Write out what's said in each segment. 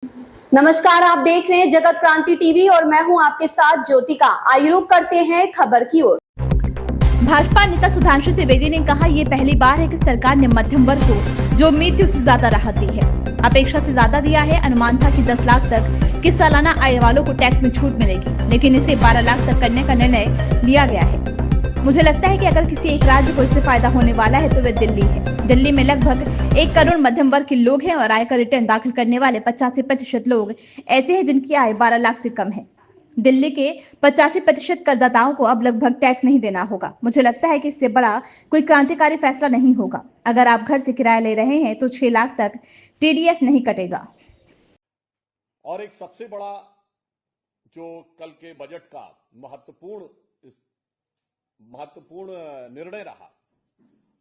नमस्कार, आप देख रहे हैं जगत क्रांति टीवी और मैं हूं आपके साथ ज्योतिका। आइए रुक करते हैं खबर की ओर। भाजपा नेता सुधांशु त्रिवेदी ने कहा, ये पहली बार है कि सरकार ने मध्यम वर्ग को जो उम्मीद थी उससे ज्यादा राहत दी है, अपेक्षा से ज्यादा दिया है। अनुमान था कि 10 लाख तक की सालाना आय वालों को टैक्स में छूट मिलेगी, लेकिन इसे 12 लाख तक करने का निर्णय लिया गया है। मुझे लगता है कि अगर किसी एक राज्य को इससे फायदा होने वाला है तो वह दिल्ली है। दिल्ली में लगभग 1 करोड़ मध्यम वर्ग के लोग हैं और आयकर रिटर्न दाखिल करने वाले 85% लोग ऐसे हैं जिनकी आय 12 लाख से कम है। दिल्ली के 85% करदाताओं को अब लगभग टैक्स नहीं देना होगा। मुझे लगता है कि इससे बड़ा कोई क्रांतिकारी फैसला नहीं होगा। अगर आप घर से किराया ले रहे हैं तो 6 लाख तक टीडीएस नहीं कटेगा। और एक सबसे बड़ा जो कल के बजट का महत्वपूर्ण निर्णय रहा,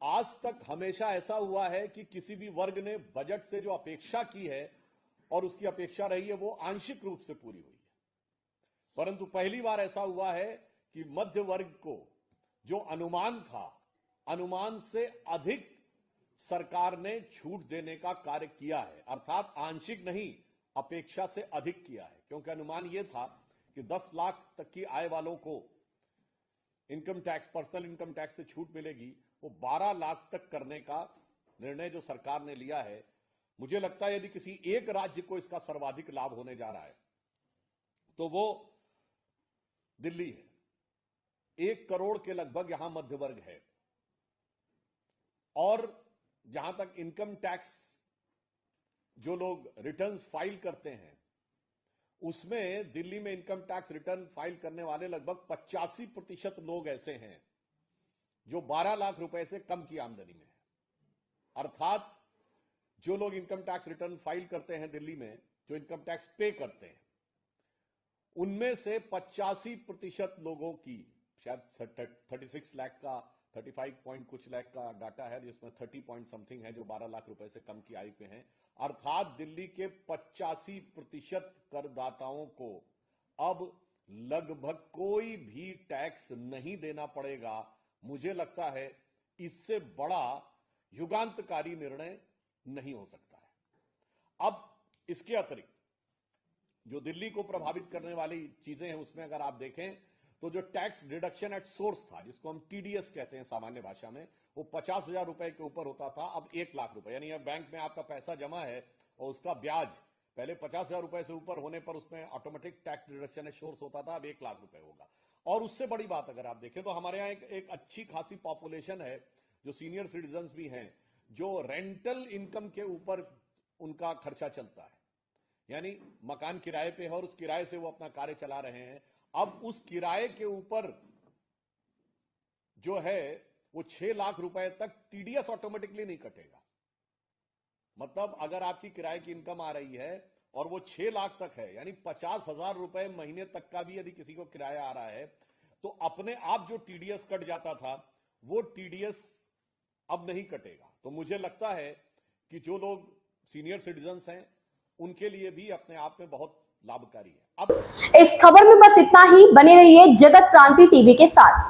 आज तक हमेशा ऐसा हुआ है कि किसी भी वर्ग ने बजट से जो अपेक्षा की है और उसकी अपेक्षा रही है वो आंशिक रूप से पूरी हुई है, परंतु पहली बार ऐसा हुआ है कि मध्य वर्ग को जो अनुमान था, अनुमान से अधिक सरकार ने छूट देने का कार्य किया है। अर्थात आंशिक नहीं, अपेक्षा से अधिक किया है, क्योंकि अनुमान यह था कि 10 लाख तक की आय वालों को income tax, personal income tax से छूट मिलेगी। वो 12 लाख तक करने का निर्णय जो सरकार ने लिया है, मुझे लगता है यदि किसी एक राज्य को इसका सर्वाधिक लाभ होने जा रहा है तो वो दिल्ली है। 1 करोड़ के लगभग यहां मध्य वर्ग है और जहां तक इनकम टैक्स जो लोग रिटर्न्स फाइल करते हैं, उसमें दिल्ली में इनकम टैक्स रिटर्न फाइल करने वाले लगभग 85% लोग ऐसे हैं जो 12 लाख रुपए से कम की आमदनी में है। अर्थात जो लोग इनकम टैक्स रिटर्न फाइल करते हैं दिल्ली में, जो इनकम टैक्स पे करते हैं, उनमें से 85% लोगों की, शायद 36 लाख का, 35 पॉइंट कुछ लाख का डाटा है, जिसमें 30 पॉइंट समथिंग है जो 12 लाख रुपए से कम की आयु के हैं। अर्थात दिल्ली के 85% करदाताओं को अब लगभग कोई भी टैक्स नहीं देना पड़ेगा। मुझे लगता है इससे बड़ा युगांतकारी निर्णय नहीं हो सकता है। अब इसके अतिरिक्त जो दिल्ली को प्रभावित करने वाली चीजें हैं, उसमें अगर आप देखें तो जो टैक्स डिडक्शन एट सोर्स था, जिसको हम टीडीएस कहते हैं सामान्य भाषा में, वो 50,000 रुपए के ऊपर होता था, अब 1 लाख रुपए। यानी अब बैंक में आपका पैसा जमा है और उसका ब्याज पहले 50,000 रुपए से ऊपर होने पर उसमें automatic tax deduction at source होता था, अब 1 लाख रुपए होगा। और उससे बड़ी बात अगर आप देखें तो हमारे यहाँ एक अच्छी खासी पॉपुलेशन है जो सीनियर सिटीजन भी हैं, जो रेंटल इनकम के ऊपर उनका खर्चा चलता है, यानी मकान किराए पे है और उस किराए से वो अपना कार्य चला रहे हैं। अब उस किराए के ऊपर जो है वो 6 लाख रुपए तक टीडीएस ऑटोमेटिकली नहीं कटेगा। मतलब अगर आपकी किराए की इनकम आ रही है और वो 6 लाख तक है, यानी 50,000 रुपए महीने तक का भी यदि किसी को किराया आ रहा है, तो अपने आप जो टीडीएस कट जाता था वो टीडीएस अब नहीं कटेगा। तो मुझे लगता है कि जो लोग सीनियर सिटीजन हैं उनके लिए भी अपने आप में बहुत लाभकारी है। अब इस खबर में बस इतना ही। बने रहिए जगत क्रांति टीवी के साथ।